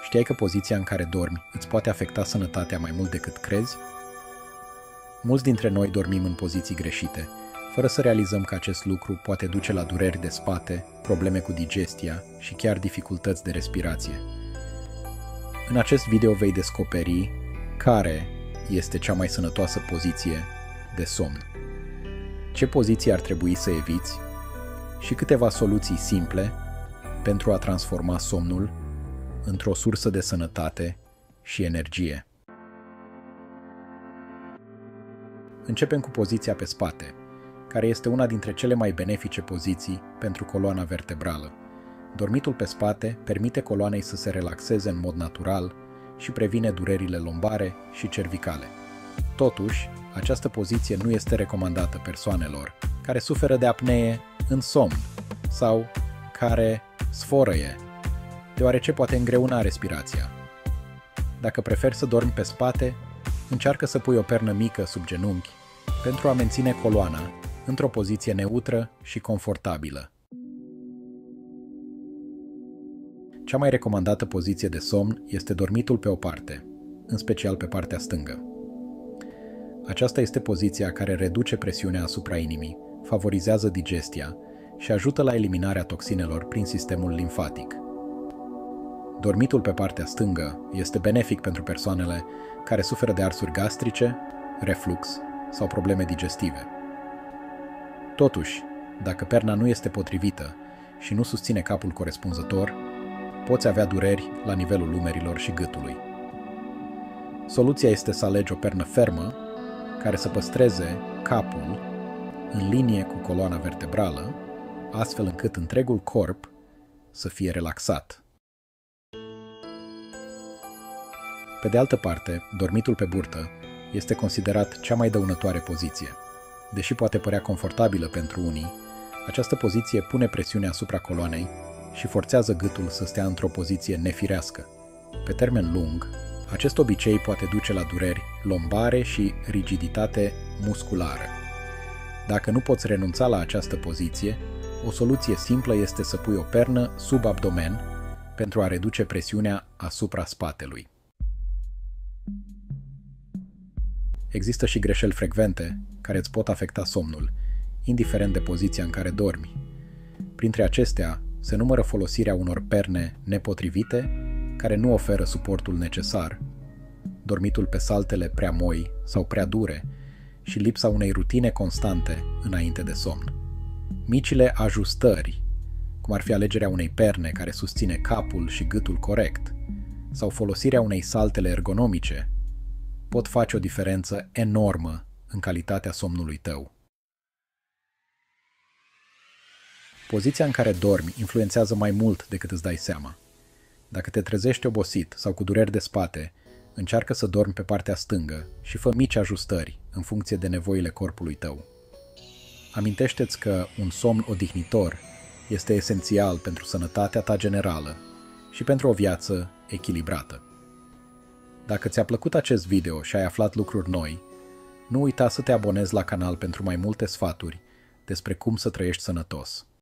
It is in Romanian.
Știai că poziția în care dormi îți poate afecta sănătatea mai mult decât crezi? Mulți dintre noi dormim în poziții greșite, fără să realizăm că acest lucru poate duce la dureri de spate, probleme cu digestia și chiar dificultăți de respirație. În acest video vei descoperi care este cea mai sănătoasă poziție de somn, ce poziție ar trebui să eviți și câteva soluții simple pentru a transforma somnul într-o sursă de sănătate și energie. Începem cu poziția pe spate, care este una dintre cele mai benefice poziții pentru coloana vertebrală. Dormitul pe spate permite coloanei să se relaxeze în mod natural și previne durerile lombare și cervicale. Totuși, această poziție nu este recomandată persoanelor care suferă de apnee în somn sau care sforăie, deoarece poate îngreuna respirația. Dacă preferi să dormi pe spate, încearcă să pui o pernă mică sub genunchi pentru a menține coloana într-o poziție neutră și confortabilă. Cea mai recomandată poziție de somn este dormitul pe o parte, în special pe partea stângă. Aceasta este poziția care reduce presiunea asupra inimii, favorizează digestia și ajută la eliminarea toxinelor prin sistemul limfatic. Dormitul pe partea stângă este benefic pentru persoanele care suferă de arsuri gastrice, reflux sau probleme digestive. Totuși, dacă perna nu este potrivită și nu susține capul corespunzător, poți avea dureri la nivelul umerilor și gâtului. Soluția este să alegi o pernă fermă care să păstreze capul în linie cu coloana vertebrală, astfel încât întregul corp să fie relaxat. Pe de altă parte, dormitul pe burtă este considerat cea mai dăunătoare poziție. Deși poate părea confortabilă pentru unii, această poziție pune presiune asupra coloanei și forțează gâtul să stea într-o poziție nefirească. Pe termen lung, acest obicei poate duce la dureri lombare și rigiditate musculară. Dacă nu poți renunța la această poziție, o soluție simplă este să pui o pernă sub abdomen pentru a reduce presiunea asupra spatelui. Există și greșeli frecvente care îți pot afecta somnul, indiferent de poziția în care dormi. Printre acestea se numără folosirea unor perne nepotrivite care nu oferă suportul necesar, dormitul pe saltele prea moi sau prea dure și lipsa unei rutine constante înainte de somn. Micile ajustări, cum ar fi alegerea unei perne care susține capul și gâtul corect, sau folosirea unei saltele ergonomice, pot face o diferență enormă în calitatea somnului tău. Poziția în care dormi influențează mai mult decât îți dai seama. Dacă te trezești obosit sau cu dureri de spate, încearcă să dormi pe partea stângă și fă mici ajustări în funcție de nevoile corpului tău. Amintește-ți că un somn odihnitor este esențial pentru sănătatea ta generală și pentru o viață echilibrată. Dacă ți-a plăcut acest video și ai aflat lucruri noi, nu uita să te abonezi la canal pentru mai multe sfaturi despre cum să trăiești sănătos.